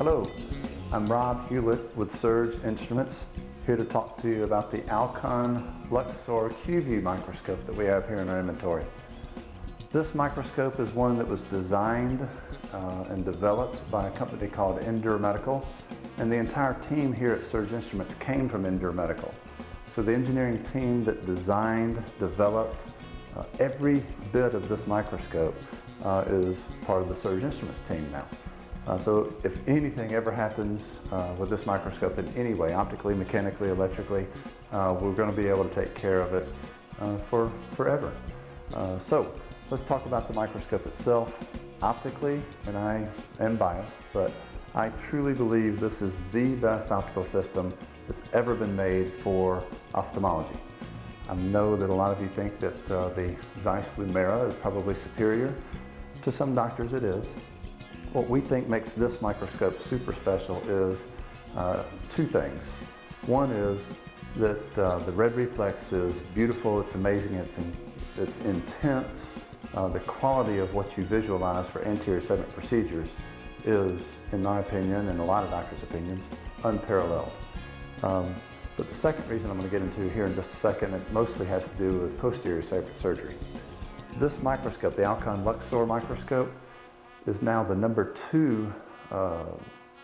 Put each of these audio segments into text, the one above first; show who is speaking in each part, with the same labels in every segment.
Speaker 1: Hello, I'm Rob Hewlett with SERJ Instruments, here to talk to you about the Alcon LuxOR Q-Vue microscope that we have here in our inventory. This microscope is one that was designed and developed by a company called Endure Medical, and the entire team here at SERJ Instruments came from Endure Medical. So the engineering team that designed, developed every bit of this microscope is part of the SERJ Instruments team now. So if anything ever happens with this microscope in any way, optically, mechanically, electrically, we're going to be able to take care of it for forever. So let's talk about the microscope itself. Optically, and I am biased, but I truly believe this is the best optical system that's ever been made for ophthalmology. I know that a lot of you think that the Zeiss Lumera is probably superior. To some doctors it is. What we think makes this microscope super special is two things. One is that the red reflex is beautiful, it's amazing, it's intense. The quality of what you visualize for anterior segment procedures is, in my opinion, and a lot of doctors' opinions, unparalleled. But the second reason I'm going to get into here in just a second, it mostly has to do with posterior segment surgery. This microscope, the Alcon LuxOR microscope, is now the #2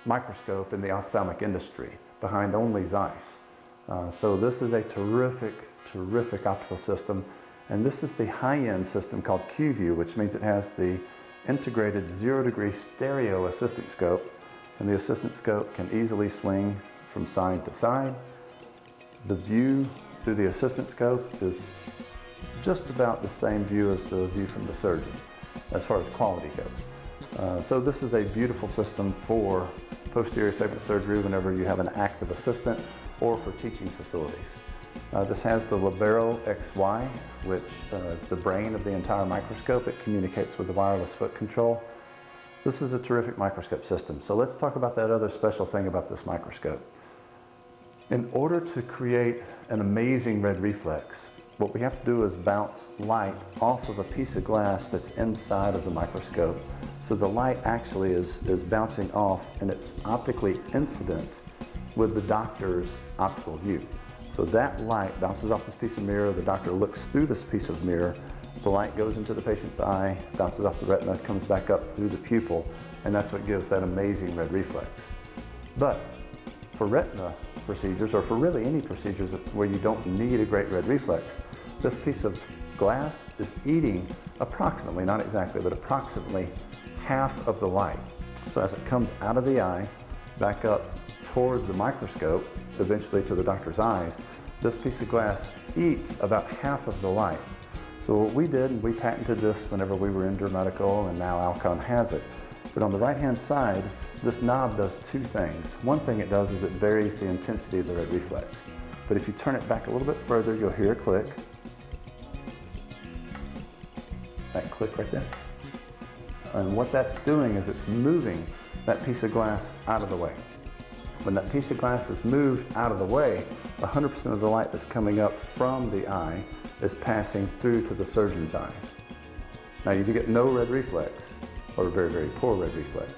Speaker 1: microscope in the ophthalmic industry, behind only Zeiss. So this is a terrific optical system, and this is the high-end system called Q-Vue, which means it has the integrated 0-degree stereo assistant scope, and the assistant scope can easily swing from side to side. The view through the assistant scope is just about the same view as the view from the surgeon as far as quality goes. So this is a beautiful system for posterior segment surgery whenever you have an active assistant or for teaching facilities. This has the Libero XY, which is the brain of the entire microscope. It communicates with the wireless foot control. This is a terrific microscope system. So let's talk about that other special thing about this microscope. In order to create an amazing red reflex, what we have to do is bounce light off of a piece of glass that's inside of the microscope. So the light actually is bouncing off, and it's optically incident with the doctor's optical view. So that light bounces off this piece of mirror, the doctor looks through this piece of mirror, the light goes into the patient's eye, bounces off the retina, comes back up through the pupil, and that's what gives that amazing red reflex. But for retina procedures, or for really any procedures where you don't need a great red reflex, this piece of glass is eating approximately, not exactly, but approximately half of the light. So as it comes out of the eye, back up toward the microscope, eventually to the doctor's eyes, this piece of glass eats about half of the light. So what we did, and we patented this whenever we were Endure Medical, and now Alcon has it. But on the right-hand side, this knob does two things. One thing it does is it varies the intensity of the red reflex. But if you turn it back a little bit further, you'll hear a click. That click right there. And what that's doing is it's moving that piece of glass out of the way. When that piece of glass is moved out of the way, 100% of the light that's coming up from the eye is passing through to the surgeon's eyes. Now you do get no red reflex, or very poor red reflex.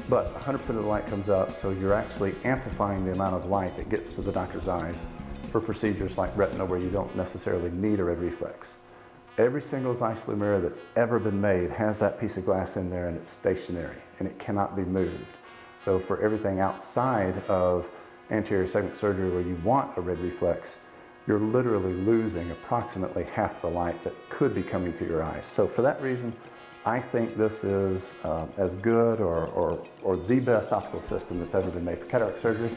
Speaker 1: But 100% of the light comes up, so you're actually amplifying the amount of light that gets to the doctor's eyes for procedures like retina where you don't necessarily need a red reflex. Every single Zeiss Lumera that's ever been made has that piece of glass in there, and it's stationary and it cannot be moved. So for everything outside of anterior segment surgery where you want a red reflex, you're literally losing approximately half the light that could be coming to your eyes. So for that reason, I think this is as good or the best optical system that's ever been made for cataract surgery.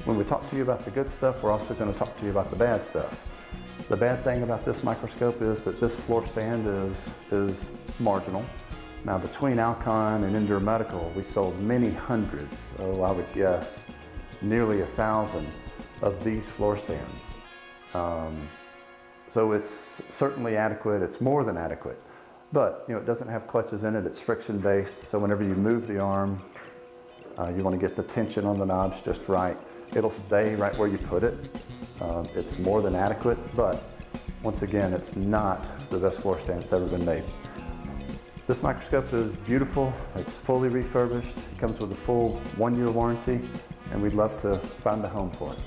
Speaker 1: When we talk to you about the good stuff, we're also going to talk to you about the bad stuff. The bad thing about this microscope is that this floor stand is marginal. Now between Alcon and Endure Medical, we sold many hundreds, I would guess nearly 1,000 of these floor stands. So it's certainly adequate, it's more than adequate. But it doesn't have clutches in it, it's friction based, so whenever you move the arm, you want to get the tension on the knobs just right. It'll stay right where you put it. It's more than adequate, but once again, it's not the best floor stand that's ever been made. This microscope is beautiful. It's fully refurbished. It comes with a full 1-year warranty, and we'd love to find a home for it.